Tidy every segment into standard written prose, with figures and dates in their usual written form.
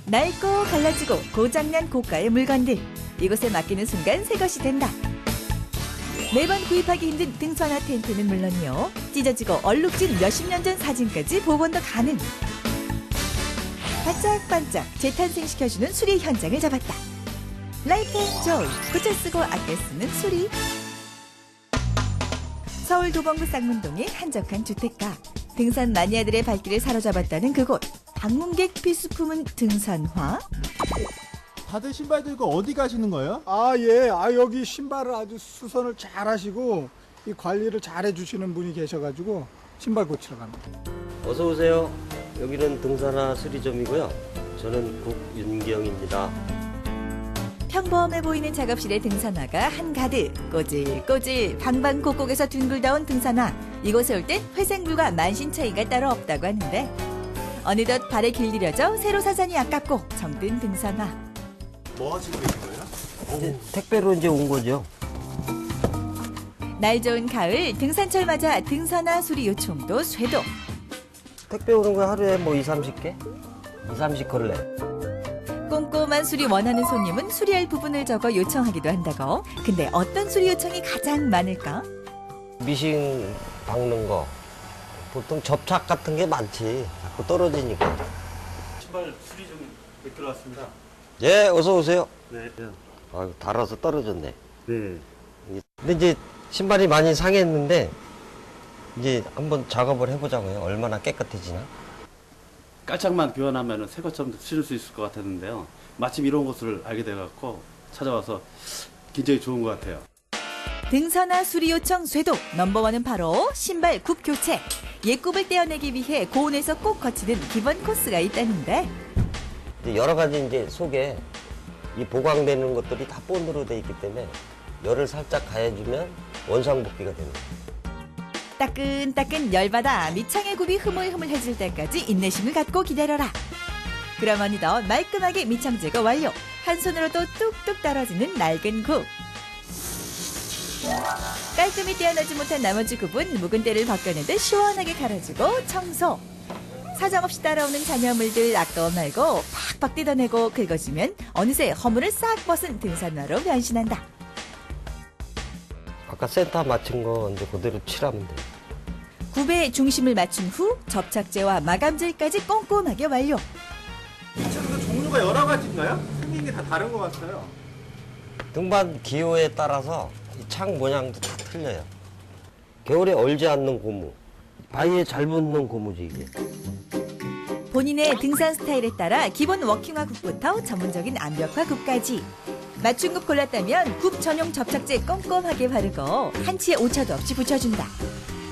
낡고 갈라지고 고장난 고가의 물건들. 이곳에 맡기는 순간 새 것이 된다. 매번 구입하기 힘든 등산화 텐트는 물론이요. 찢어지고 얼룩진 몇십 년 전 사진까지 복원도 가능. 반짝반짝 재탄생시켜주는 수리 현장을 잡았다. 라이프 앤 조이, 고쳐 쓰고 아껴 쓰는 수리. 서울 도봉구 쌍문동의 한적한 주택가. 등산 마니아들의 발길을 사로잡았다는 그곳. 방문객 필수품은 등산화. 다들 신발 들고 어디 가시는 거예요? 예. 여기 신발을 아주 수선을 잘 하시고 이 관리를 잘 해주시는 분이 계셔가지고 신발 고치러 갑니다. 어서 오세요. 여기는 등산화 수리점이고요. 저는 국윤경입니다. 평범해 보이는 작업실의 등산화가 한가득. 꼬질꼬질 방방곡곡에서 둥글다온 등산화. 이곳에 올 땐 회생불과 만신차이가 따로 없다고 하는데 어느덧 발에 길들여져 새로 사자니 아깝고 정든 등산화. 뭐 하시고 계신 거예요? 이제 택배로 이제 온 거죠. 날 좋은 가을 등산철 맞아 등산화 수리 요청도 쇄도. 택배 오는 거 하루에 뭐 2, 30개? 2, 30컬레. 꼼꼼한 수리 원하는 손님은 수리할 부분을 적어 요청하기도 한다고. 근데 어떤 수리 요청이 가장 많을까? 미싱 박는 거. 보통 접착 같은 게 많지. 자꾸 떨어지니까. 신발 수리 좀 뵙기로 왔습니다. 예, 어서 오세요. 네. 아유, 달아서 떨어졌네. 네. 근데 이제 신발이 많이 상했는데 이제 한번 작업을 해보자고요. 얼마나 깨끗해지나? 깔짝만 교환하면 새 것처럼 신을 수 있을 것 같았는데요. 마침 이런 곳을 알게 돼갖고 찾아와서 굉장히 좋은 것 같아요. 등산화 수리 요청 쇄도 넘버원은 바로 신발 굽 교체. 옛 굽을 떼어내기 위해 고온에서 꼭 거치는 기본 코스가 있다는데 이제 여러 가지 이제 속에 이 보강되는 것들이 다 본드로 돼 있기 때문에 열을 살짝 가해주면 원상복귀가 됩니다. 따끈따끈 열받아 밑창의 굽이 흐물흐물해질 때까지 인내심을 갖고 기다려라. 그럼 어느덧 말끔하게 밑창 제거 완료. 한 손으로도 뚝뚝 떨어지는 낡은 굽. 깔끔히 떼어내지 못한 나머지 굽은 묵은 때를 벗겨내듯 시원하게 갈아주고 청소. 사정없이 따라오는 잔여물들 아까워 말고 팍팍 뜯어내고 긁어주면 어느새 허물을 싹 벗은 등산화로 변신한다. 아까 센터 맞춘 거 이제 그대로 칠하면 돼요. 굽의 중심을 맞춘 후 접착제와 마감질까지 꼼꼼하게 완료. 차도 종류가 여러 가지인가요? 생긴 게 다 다른 것 같아요. 등반 기호에 따라서 이 창 모양도 다 틀려요. 겨울에 얼지 않는 고무, 바위에 잘 붙는 고무지 이게. 본인의 등산 스타일에 따라 기본 워킹화 굽부터 전문적인 암벽화 굽까지. 맞춤 굽 골랐다면 굽 전용 접착제 꼼꼼하게 바르고 한치의 오차도 없이 붙여준다.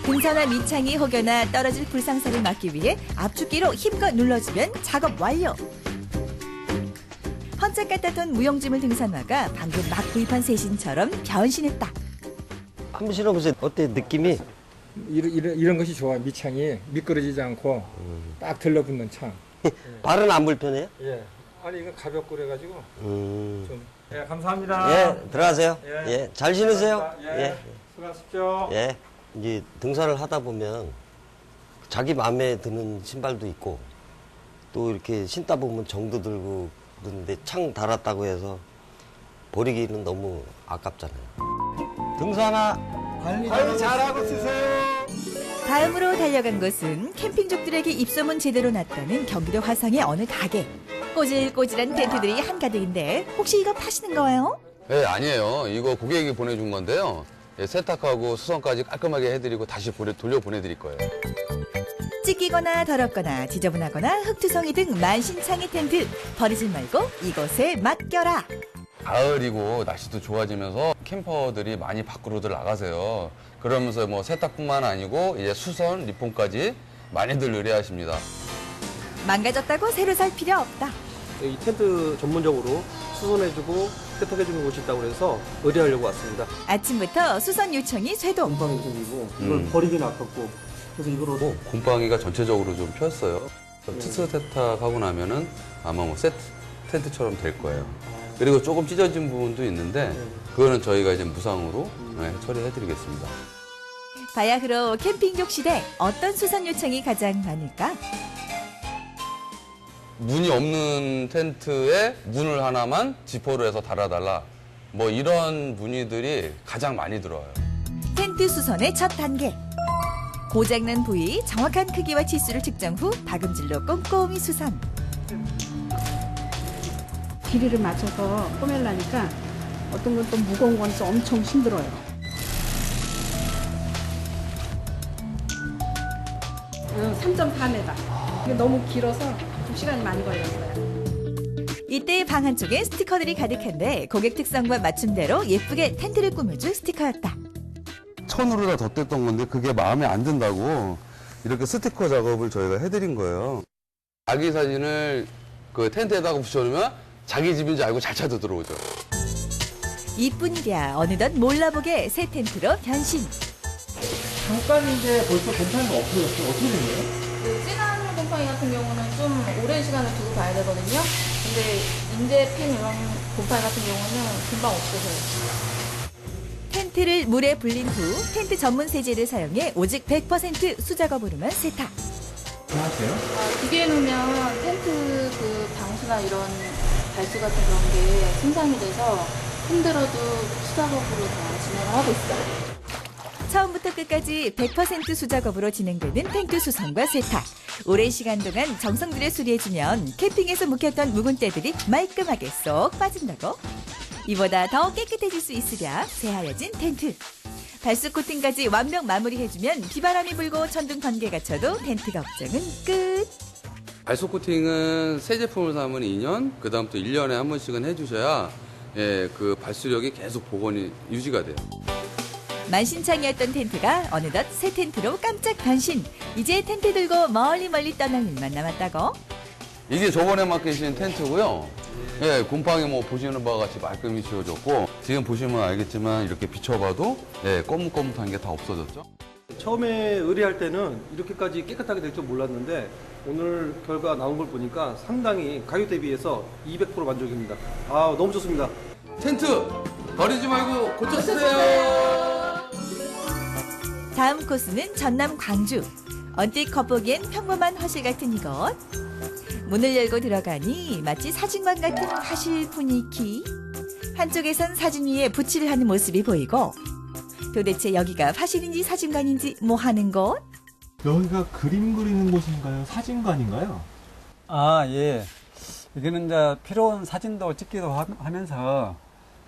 등산화 밑창이 혹여나 떨어질 불상사를 막기 위해 압축기로 힘껏 눌러주면 작업 완료. 헌짝 갖다 둔 무용지물 등산화가 방금 막 구입한 새 신처럼 변신했다. 한번 신어보세요. 어때 느낌이? 이런 것이 좋아요. 밑창이 미끄러지지 않고 딱 들러붙는 창. 발은 안 불편해요? 예. 아니 이건 가볍고 그래가지고 좀. 예, 감사합니다. 예, 들어가세요. 예. 예, 잘 신으세요. 감사합니다. 예. 수고하십시오. 예. 이제 등산을 하다 보면 자기 마음에 드는 신발도 있고 또 이렇게 신다 보면 정도 들고 그런데 창 달았다고 해서 버리기는 너무 아깝잖아요. 등산화 관리 잘하고 쓰세요. 다음으로 달려간 곳은 캠핑족들에게 입소문 제대로 났다는 경기도 화성의 어느 가게. 꼬질꼬질한 텐트들이 한가득인데 혹시 이거 파시는 거예요? 네, 아니에요. 이거 고객이 보내준 건데요. 예, 세탁하고 수선까지 깔끔하게 해드리고 다시 돌려 보내드릴 거예요. 찢기거나 더럽거나 지저분하거나 흙투성이 등 만신창이 텐트. 버리지 말고 이곳에 맡겨라. 가을이고 날씨도 좋아지면서 캠퍼들이 많이 밖으로들 나가세요. 그러면서 뭐 세탁뿐만 아니고 이제 수선, 리폼까지 많이들 의뢰하십니다. 망가졌다고 새로 살 필요 없다. 이 텐트 전문적으로 수선해주고 세탁해주는 곳이 있다고 해서 의뢰하려고 왔습니다. 아침부터 수선 요청이 쇄도. 건방이 생기고 이걸 버리기는 아깝고 그래서 이거로 곰팡이가 전체적으로 좀 폈어요. 특수 세탁하고 나면은 아마 뭐 세트 텐트처럼 될 거예요. 그리고 조금 찢어진 부분도 있는데 그거는 저희가 이제 무상으로 처리해드리겠습니다. 바야흐로 캠핑족 시대 어떤 수선 요청이 가장 많을까? 문이 없는 텐트에 문을 하나만 지퍼로 해서 달아달라. 뭐 이런 문의들이 가장 많이 들어와요. 텐트 수선의 첫 단계. 고장난 부위 정확한 크기와 치수를 측정 후 박음질로 꼼꼼히 수선. 길이를 맞춰서 꼬매려니까 어떤 건 또 무거운 건 또 엄청 힘들어요. 3.4m. 이게 너무 길어서 좀 시간이 많이 걸렸어요. 이때 방 한쪽에 스티커들이 가득한데 고객 특성과 맞춤대로 예쁘게 텐트를 꾸며줄 스티커였다. 천으로 다 덧댔던 건데 그게 마음에 안 든다고 이렇게 스티커 작업을 저희가 해드린 거예요. 자기 사진을 그 텐트에다가 붙여놓으면 자기 집인 줄 알고 잘 찾아 들어오죠. 이뿐이랴 어느덧 몰라보게 새 텐트로 변신. 잠깐인데 벌써 곰팡이가 없어졌어요. 어떻게 된 거예요? 그 진한 곰팡이 같은 경우는 좀 오랜 시간을 두고 봐야 되거든요. 근데 인제핀 이런 곰팡이 같은 경우는 금방 없어져요. 텐트를 물에 불린 후 텐트 전문 세제를 사용해 오직 100% 수작업으로만 세탁. 하세요? 기계에 놓으면 텐트 그 방수나 이런 발수 같은 그런 게 손상이 돼서 힘들어도 수작업으로 다 진행을 하고 있어요. 처음부터 끝까지 100% 수작업으로 진행되는 텐트 수선과 세탁. 오랜 시간 동안 정성 들여 수리해주면 캠핑에서 묵혔던 묵은 때들이 말끔하게 쏙 빠진다고. 이보다 더 깨끗해질 수 있으랴 새하얘진 텐트. 발수 코팅까지 완벽 마무리해주면 비바람이 불고 천둥 번개가 쳐도 텐트 걱정은 끝. 발소 코팅은 새 제품을 사면 2년, 그 다음부터 1년에 한 번씩은 해주셔야 예, 그 발수력이 계속 복원이 유지가 돼요. 만신창이었던 텐트가 어느덧 새 텐트로 깜짝 변신. 이제 텐트 들고 멀리 떠날 일만 남았다고. 이게 저번에 맡기신 텐트고요. 예, 곰팡이 뭐 보시는 바와 같이 말끔히 지워졌고 지금 보시면 알겠지만 이렇게 비춰봐도 예, 거뭇거뭇한 게 다 없어졌죠. 처음에 의뢰할 때는 이렇게까지 깨끗하게 될 줄 몰랐는데 오늘 결과 나온 걸 보니까 상당히 가격 대비해서 200% 만족입니다. 아, 너무 좋습니다. 텐트 버리지 말고 고쳐 쓰세요. 다음 코스는 전남 광주. 언뜻 겉보기엔 평범한 화실 같은 이곳. 문을 열고 들어가니 마치 사진관 같은 화실 분위기. 한쪽에선 사진 위에 붓칠을 하는 모습이 보이고 도대체 여기가 화실인지 사진관인지 뭐 하는 곳? 여기가 그림 그리는 곳인가요? 사진관인가요? 아, 예. 여기는 이제 필요한 사진도 찍기도 하면서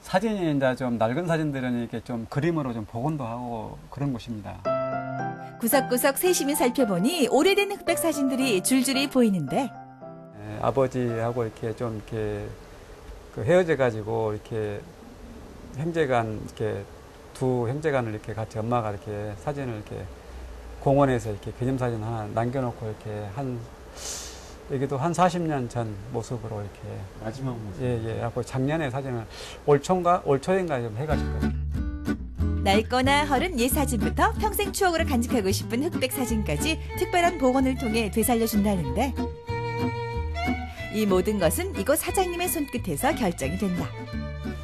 사진이 이제 좀 낡은 사진들은 이렇게 좀 그림으로 좀 복원도 하고 그런 곳입니다. 구석구석 세심히 살펴보니 오래된 흑백 사진들이 줄줄이 보이는데 예, 아버지하고 이렇게 좀 이렇게 그 헤어져 가지고 이렇게 형제간 이렇게 두 형제간을 이렇게 같이 엄마가 이렇게 사진을 이렇게 공원에서 이렇게 기념사진 하나 남겨놓고 이렇게 여기도 한 40년 전 모습으로 이렇게 마지막 모습. 예. 하고 작년에 사진을 올 초인가 좀 해가지고. 낡거나 허른 옛 사진부터 평생 추억으로 간직하고 싶은 흑백 사진까지 특별한 복원을 통해 되살려준다는데 이 모든 것은 이곳 사장님의 손끝에서 결정이 된다.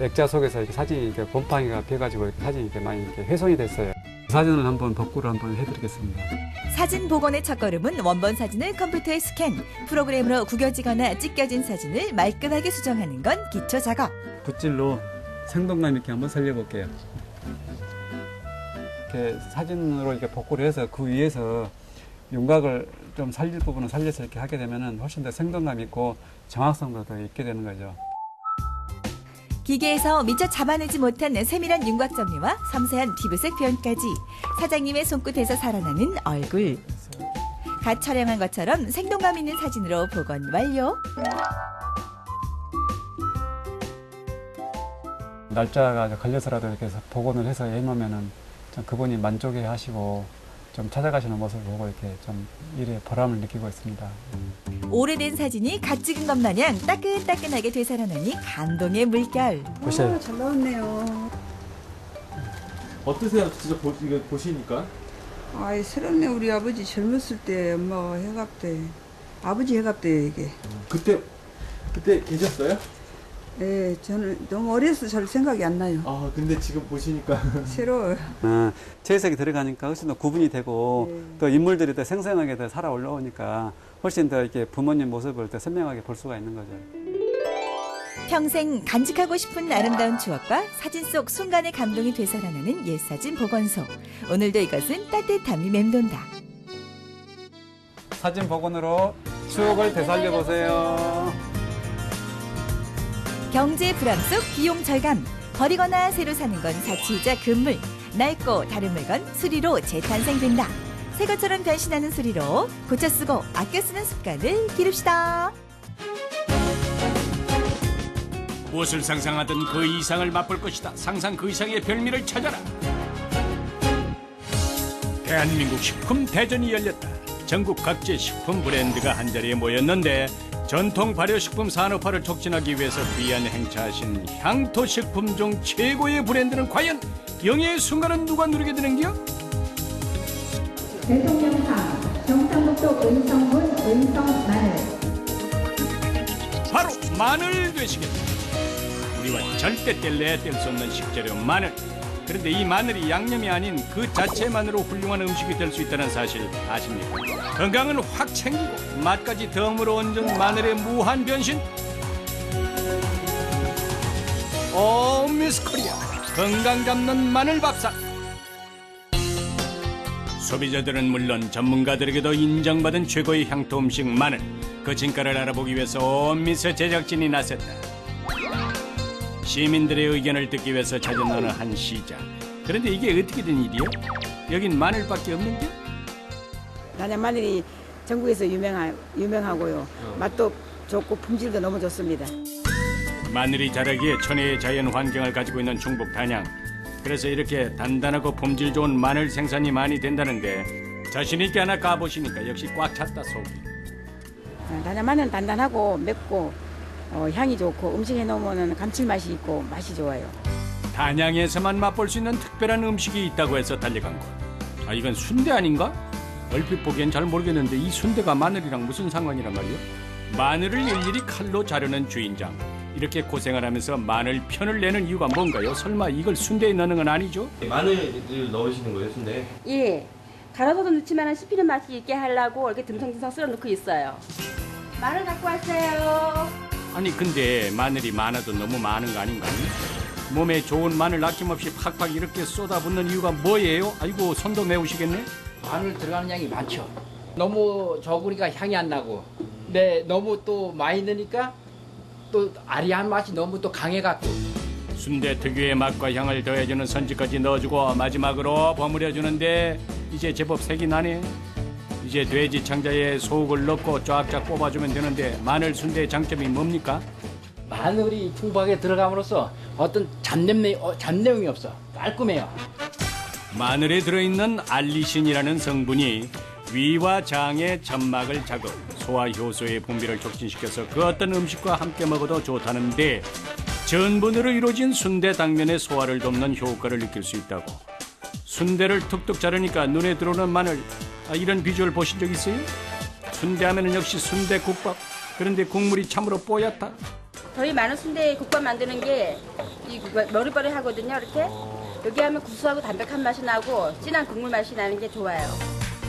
액자 속에서 이렇게 사진이 이렇게 곰팡이가 피어가지고 이렇게 사진이 이렇게 많이 이렇게 훼손이 됐어요. 사진을 한번 복구를 한번 해드리겠습니다. 사진 복원의 첫걸음은 원본 사진을 컴퓨터에 스캔, 프로그램으로 구겨지거나 찢겨진 사진을 말끔하게 수정하는 건 기초 작업. 붓질로 생동감 있게 한번 살려볼게요. 이렇게 사진으로 이렇게 복구를 해서 그 위에서 윤곽을 좀 살릴 부분을 살려서 이렇게 하게 되면은 훨씬 더 생동감 있고 정확성도 더 있게 되는 거죠. 기계에서 미처 잡아내지 못한 세밀한 윤곽 정리와 섬세한 피부색 표현까지 사장님의 손끝에서 살아나는 얼굴. 갓 촬영한 것처럼 생동감 있는 사진으로 복원 완료. 날짜가 걸려서라도 이렇게 해서 복원을 해서 해놓으면은 좀 그분이 만족해 하시고 좀 찾아가시는 모습을 보고 이렇게 좀 일에 보람을 느끼고 있습니다. 오래된 사진이 갓 찍은 것 마냥 따끈따끈하게 되살아나니 감동의 물결. 보세요. 잘 나왔네요. 어떠세요? 진짜 이거 보시니까? 아이, 새롭네. 우리 아버지 젊었을 때 엄마가 해갑 때. 아버지 해갑 때 이게. 그때 계셨어요? 예, 저는 너무 어려서 잘 생각이 안 나요. 아, 근데 지금 보시니까. 새로워요. 채색이 들어가니까 훨씬 더 구분이 되고 네. 또 인물들이 더 생생하게 더 살아 올라오니까 훨씬 더 이렇게 부모님 모습을 더 선명하게 볼 수가 있는 거죠. 평생 간직하고 싶은 아름다운 추억과 사진 속 순간의 감동이 되살아나는 옛사진 복원소. 오늘도 이것은 따뜻함이 맴돈다. 사진 복원으로 추억을 되살려 보세요. 경제 불황 속 비용 절감. 버리거나 새로 사는 건 사치이자 금물. 낡고 다른 물건 수리로 재탄생된다. 새 것처럼 변신하는 수리로 고쳐 쓰고 아껴 쓰는 습관을 기릅시다. 무엇을 상상하든 그 이상을 맛볼 것이다. 상상 그 이상의 별미를 찾아라. 대한민국 식품 대전이 열렸다. 전국 각지의 식품 브랜드가 한자리에 모였는데 전통 발효식품 산업화를 촉진하기 위해서 귀한 행차하신 향토식품 중 최고의 브랜드는 과연 영예의 순간은 누가 누리게 되는겨? 대통령상 경상북도 은성군 은성 마늘. 바로 마늘 되시겠다. 우리와 절대 뗄래야 뗄 수 없는 식재료 마늘. 그런데 이 마늘이 양념이 아닌 그 자체만으로 훌륭한 음식이 될 수 있다는 사실 아십니까? 건강은 확 챙기고 맛까지 덤으로 얹은 마늘의 무한 변신. 오 미스 코리아 건강 잡는 마늘 밥상. 소비자들은 물론 전문가들에게도 인정받은 최고의 향토 음식 마늘. 그 진가를 알아보기 위해서 온미스 제작진이 나섰다. 시민들의 의견을 듣기 위해서 찾은 어느 한 시장. 그런데 이게 어떻게 된 일이요? 여긴 마늘밖에 없는 게? 단양 마늘이 전국에서 유명하고요. 맛도 좋고 품질도 너무 좋습니다. 마늘이 자라기에 천혜의 자연 환경을 가지고 있는 충북 단양. 그래서 이렇게 단단하고 품질 좋은 마늘 생산이 많이 된다는데 자신 있게 하나 가보시니까 역시 꽉 찼다 속이. 단양 마늘은 단단하고 맵고 향이 좋고 음식에 넣으면 감칠맛이 있고 맛이 좋아요. 단양에서만 맛볼 수 있는 특별한 음식이 있다고 해서 달려간 곳. 아 이건 순대 아닌가? 얼핏 보기엔 잘 모르겠는데 이 순대가 마늘이랑 무슨 상관이란 말이요? 마늘을 일일이 칼로 자르는 주인장. 이렇게 고생을 하면서 마늘 편을 내는 이유가 뭔가요? 설마 이걸 순대에 넣는 건 아니죠? 마늘을 넣으시는 거예요, 순대에? 예. 갈아서도 넣지만 씹히는 맛이 있게 하려고 이렇게 듬성듬성 썰어 넣고 있어요. 마늘 갖고 왔어요. 아니 근데 마늘이 많아도 너무 많은 거 아닌가요? 몸에 좋은 마늘 아낌없이 팍팍 이렇게 쏟아붓는 이유가 뭐예요? 아이고 손도 매우시겠네? 마늘 들어가는 양이 많죠. 너무 적으니까 향이 안 나고 근데 너무 또 많이 넣으니까 또 아리한 맛이 너무 또 강해갖고 순대 특유의 맛과 향을 더해주는 선지까지 넣어주고 마지막으로 버무려주는데 이제 제법 색이 나네. 이제 돼지 창자에 소옥을 넣고 쫙쫙 뽑아주면 되는데 마늘 순대의 장점이 뭡니까? 마늘이 풍부하게 들어감으로써 어떤 잡내음이 없어. 깔끔해요. 마늘에 들어있는 알리신이라는 성분이 위와 장의 점막을 자극, 소화 효소의 분비를 촉진시켜서 그 어떤 음식과 함께 먹어도 좋다는데 전분으로 이루어진 순대 당면의 소화를 돕는 효과를 느낄 수 있다고. 순대를 툭툭 자르니까 눈에 들어오는 마늘, 이런 비주얼 보신 적 있어요? 순대하면은 역시 순대국밥. 그런데 국물이 참으로 뽀얗다. 저희 마늘 순대 국밥 만드는 게 이 머리버리 하거든요. 이렇게 여기 하면 구수하고 담백한 맛이 나고 진한 국물 맛이 나는 게 좋아요.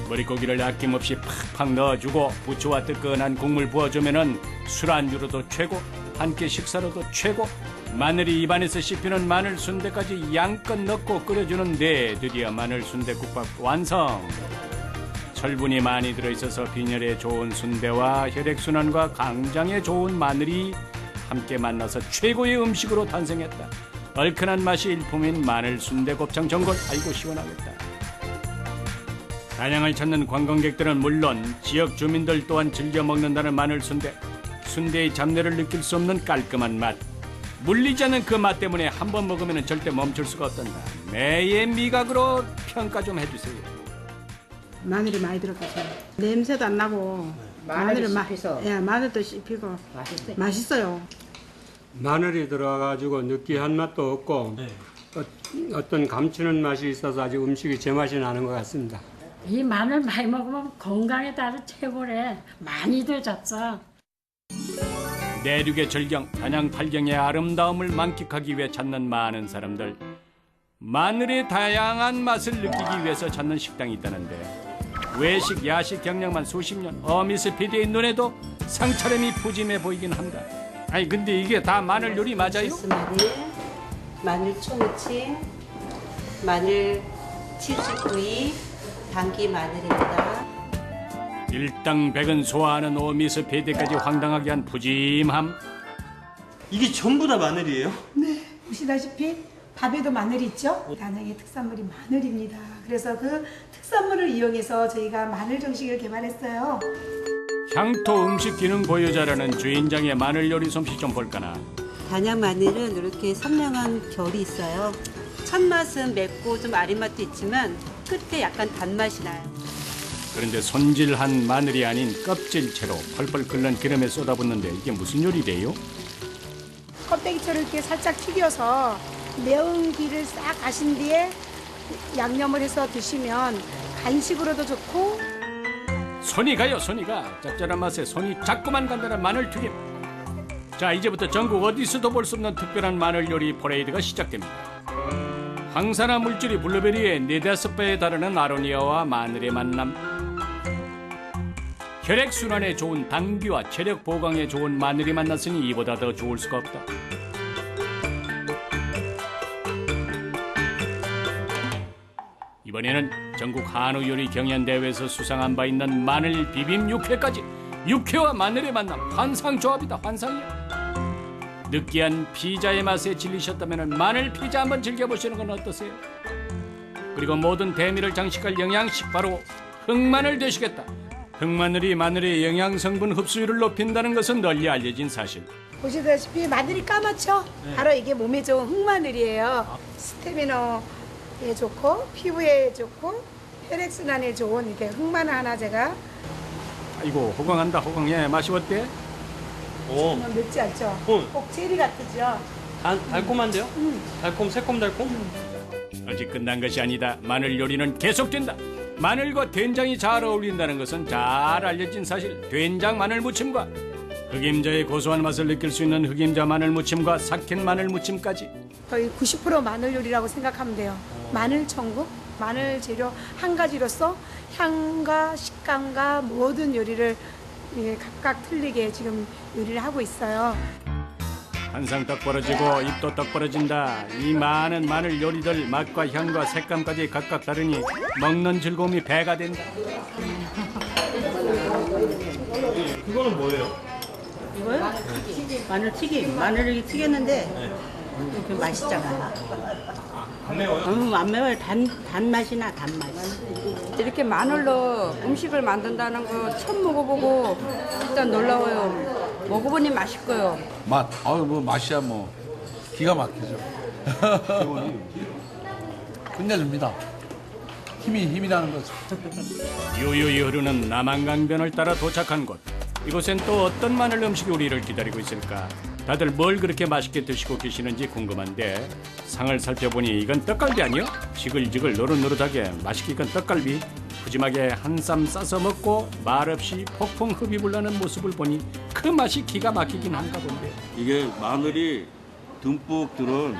머릿고기를 아낌없이 팍팍 넣어주고 부추와 뜨끈한 국물 부어주면은 술안주로도 최고, 한 끼 식사로도 최고. 마늘이 입안에서 씹히는 마늘 순대까지 양껏 넣고 끓여주는데 드디어 마늘 순대국밥 완성. 철분이 많이 들어있어서 빈혈에 좋은 순대와 혈액순환과 강장에 좋은 마늘이 함께 만나서 최고의 음식으로 탄생했다. 얼큰한 맛이 일품인 마늘 순대 곱창 전골. 아이고 시원하겠다. 단양을 찾는 관광객들은 물론 지역 주민들 또한 즐겨 먹는다는 마늘 순대. 순대의 잡내를 느낄 수 없는 깔끔한 맛. 물리지 않는 그 맛 때문에 한 번 먹으면 절대 멈출 수가 없단다. 매의 미각으로 평가 좀 해주세요. 마늘이 많이 들어가서 냄새도 안 나고 마늘을 마늘도 씹히고 맛있어요. 마늘이 들어가가지고 느끼한 맛도 없고 어떤 감추는 맛이 있어서 아주 음식이 제맛이 나는 것 같습니다. 이 마늘 많이 먹으면 건강에 따라 최고래. 많이들 졌어. 내륙의 절경, 단양 팔경의 아름다움을 만끽하기 위해 찾는 많은 사람들. 마늘의 다양한 맛을 느끼기 위해서 찾는 식당이 있다는데 외식, 야식 경력만 수십 년 어미스 PD의 눈에도 상차림이 푸짐해 보이긴 합니다. 아니 근데 이게 다 마늘 요리 맞아요? 마늘 초무침, 마늘 치즈구이, 당귀 마늘입니다. 일당백은 소화하는 오미스 PD까지 황당하게 한 푸짐함. 이게 전부 다 마늘이에요? 네, 보시다시피 밥에도 마늘이 있죠? 단양의 특산물이 마늘입니다. 그래서 그 특산물을 이용해서 저희가 마늘 정식을 개발했어요. 향토 음식 기능 보유자라는 주인장의 마늘 요리 솜씨 좀 볼까나. 단양 마늘은 이렇게 선명한 결이 있어요. 첫 맛은 맵고 좀 아린 맛도 있지만 끝에 약간 단맛이 나요. 그런데 손질한 마늘이 아닌 껍질채로 펄펄 끓는 기름에 쏟아붓는데 이게 무슨 요리래요? 껍데기채로 이렇게 살짝 튀겨서 매운 기를 싹 가신 뒤에 양념을 해서 드시면 간식으로도 좋고. 손이 가요, 손이 가. 짭짤한 맛에 손이 자꾸만 간다는 마늘튀김. 자, 이제부터 전국 어디서도 볼 수 없는 특별한 마늘 요리 퍼레이드가 시작됩니다. 황산화 물질이 블루베리의 4~5배에 달하는 아로니아와 마늘의 만남. 혈액순환에 좋은 당귀와 체력 보강에 좋은 마늘이 만났으니 이보다 더 좋을 수가 없다. 이번에는 전국 한우 요리 경연대회에서 수상한 바 있는 마늘 비빔 육회까지. 육회와 마늘의 만남, 환상조합이다, 환상이야. 느끼한 피자의 맛에 질리셨다면 마늘 피자 한번 즐겨보시는 건 어떠세요? 그리고 모든 대미를 장식할 영양식, 바로 흑마늘 되시겠다. 흑마늘이 마늘의 영양성분 흡수율을 높인다는 것은 널리 알려진 사실. 보시다시피 마늘이 까맣죠? 바로 이게 몸에 좋은 흑마늘이에요. 스태미너에 좋고 피부에 좋고 혈액순환에 좋은 이렇게 흑마늘 하나 제가. 아이고, 호강한다, 호강해. 맛이 어때? 정말 맵지 않죠? 꼭 체리 같으죠? 달콤한데요? 달콤, 새콤달콤? 아직 끝난 것이 아니다. 마늘 요리는 계속된다. 마늘과 된장이 잘 어울린다는 것은 잘 알려진 사실. 된장 마늘 무침과 흑임자의 고소한 맛을 느낄 수 있는 흑임자 마늘 무침과 삭힌 마늘 무침까지. 거의 90% 마늘 요리라고 생각하면 돼요. 마늘 천국, 마늘 재료 한 가지로서 향과 식감과 모든 요리를 각각 틀리게 지금 요리를 하고 있어요. 한상 떡 벌어지고 입도 떡 벌어진다. 이 많은 마늘 요리들 맛과 향과 색감까지 각각 다르니 먹는 즐거움이 배가 된다. 그거는 뭐예요? 이거요? 마늘 튀김. 마늘을 튀겼는데 이렇게 맛있잖아요. 안 매워요? 안 매워요. 단맛이 나, 단맛. 이렇게 마늘로 음식을 만든다는 거 처음 먹어보고 일단 놀라워요. 먹어보니 맛있고요. 맛, 뭐 맛이야 뭐 기가 막히죠. 끝내줍니다. 힘이 나는 거죠. 유유히 흐르는 남한강변을 따라 도착한 곳. 이곳엔 또 어떤 마늘 음식이 우리를 기다리고 있을까? 다들 뭘 그렇게 맛있게 드시고 계시는지 궁금한데 상을 살펴보니 이건 떡갈비 아니요? 지글지글 노릇노릇하게 맛있게 익은 떡갈비. 푸짐하게 한 쌈 싸서 먹고 말없이 폭풍 흡입을 하는 모습을 보니 그 맛이 기가 막히긴 한가 본데. 이게 마늘이 듬뿍 들은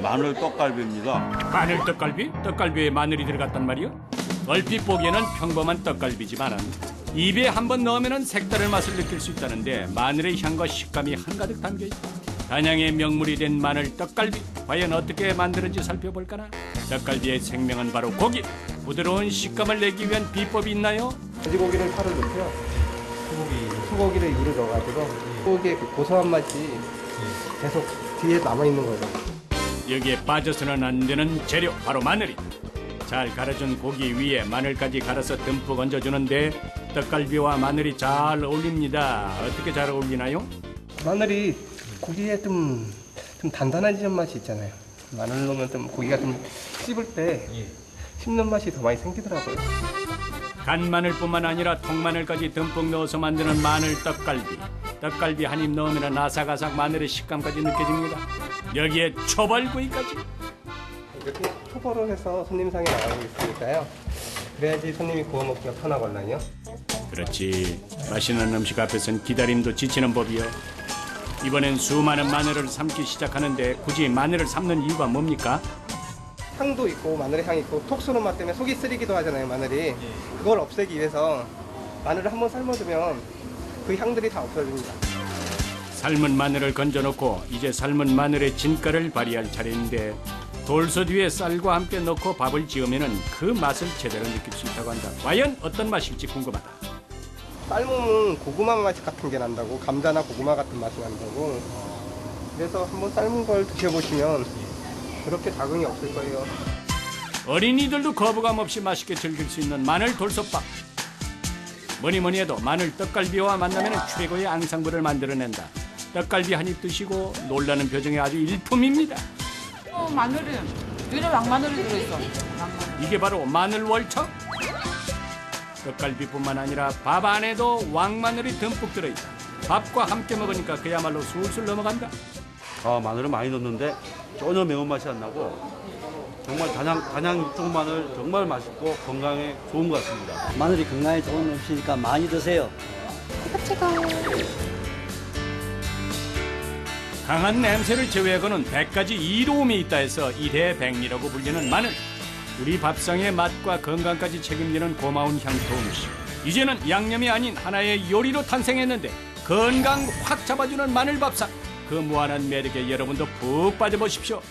마늘 떡갈비입니다. 마늘 떡갈비? 떡갈비에 마늘이 들어갔단 말이요? 얼핏 보기에는 평범한 떡갈비지만 입에 한번 넣으면 색다른 맛을 느낄 수 있다는데 마늘의 향과 식감이 한가득 담겨있다. 단양의 명물이 된 마늘 떡갈비, 과연 어떻게 만드는지 살펴볼까나? 떡갈비의 생명은 바로 고기. 부드러운 식감을 내기 위한 비법이 있나요? 돼지고기를 살을 넣고요. 소고기를 위로 넣어가지고 소고기의 그 고소한 맛이 계속 뒤에 남아있는 거죠. 여기에 빠져서는 안 되는 재료, 바로 마늘이. 잘 갈아준 고기 위에 마늘까지 갈아서 듬뿍 얹어주는데 떡갈비와 마늘이 잘 어울립니다. 어떻게 잘 어울리나요? 마늘이 고기에 좀 단단해지는 맛이 있잖아요. 마늘 넣으면 좀 고기가 좀 씹을 때 씹는 맛이 더 많이 생기더라고요. 간마늘뿐만 아니라 통마늘까지 듬뿍 넣어서 만드는 마늘 떡갈비. 떡갈비 한 입 넣으면 아삭아삭 마늘의 식감까지 느껴집니다. 여기에 초벌구이까지. 이렇게 초벌을 해서 손님상에 나가고 있으니까요. 그래야지 손님이 구워 먹기가 편하거든요. 그렇지. 맛있는 음식 앞에선 기다림도 지치는 법이요. 이번엔 수많은 마늘을 삶기 시작하는데 굳이 마늘을 삶는 이유가 뭡니까? 향도 있고 마늘의 향이 있고 톡 쏘는 맛 때문에 속이 쓰리기도 하잖아요, 마늘이. 그걸 없애기 위해서 마늘을 한번 삶아두면 그 향들이 다 없어집니다. 삶은 마늘을 건져놓고 이제 삶은 마늘의 진가를 발휘할 차례인데 돌솥 위에 쌀과 함께 넣고 밥을 지으면 그 맛을 제대로 느낄 수 있다고 한다. 과연 어떤 맛일지 궁금하다. 삶으면 고구마 맛 같은 게 난다고, 감자나 고구마 같은 맛이 난다고. 그래서 한번 삶은 걸 드셔보시면 그렇게 자극이 없을 거예요. 어린이들도 거부감 없이 맛있게 즐길 수 있는 마늘 돌솥밥. 뭐니 해도 마늘 떡갈비와 만나면 최고의 앙상블을 만들어낸다. 떡갈비 한 입 드시고 놀라는 표정이 아주 일품입니다. 마늘이 위에 왕마늘이 들어있어. 이게 바로 마늘 월척. 떡갈비뿐만 아니라 밥 안에도 왕마늘이 듬뿍 들어있다. 밥과 함께 먹으니까 그야말로 술술 넘어간다. 마늘을 많이 넣었는데 전혀 매운맛이 안 나고 정말 단양 육종 마늘 정말 맛있고 건강에 좋은 것 같습니다. 마늘이 건강에 좋은 음식이니까 많이 드세요. 강한 냄새를 제외하고는 100가지 이로움이 있다 해서 일해백미라고 불리는 마늘. 우리 밥상의 맛과 건강까지 책임지는 고마운 향토 음식. 이제는 양념이 아닌 하나의 요리로 탄생했는데 건강 확 잡아주는 마늘 밥상. 그 무한한 매력에 여러분도 푹 빠져보십시오.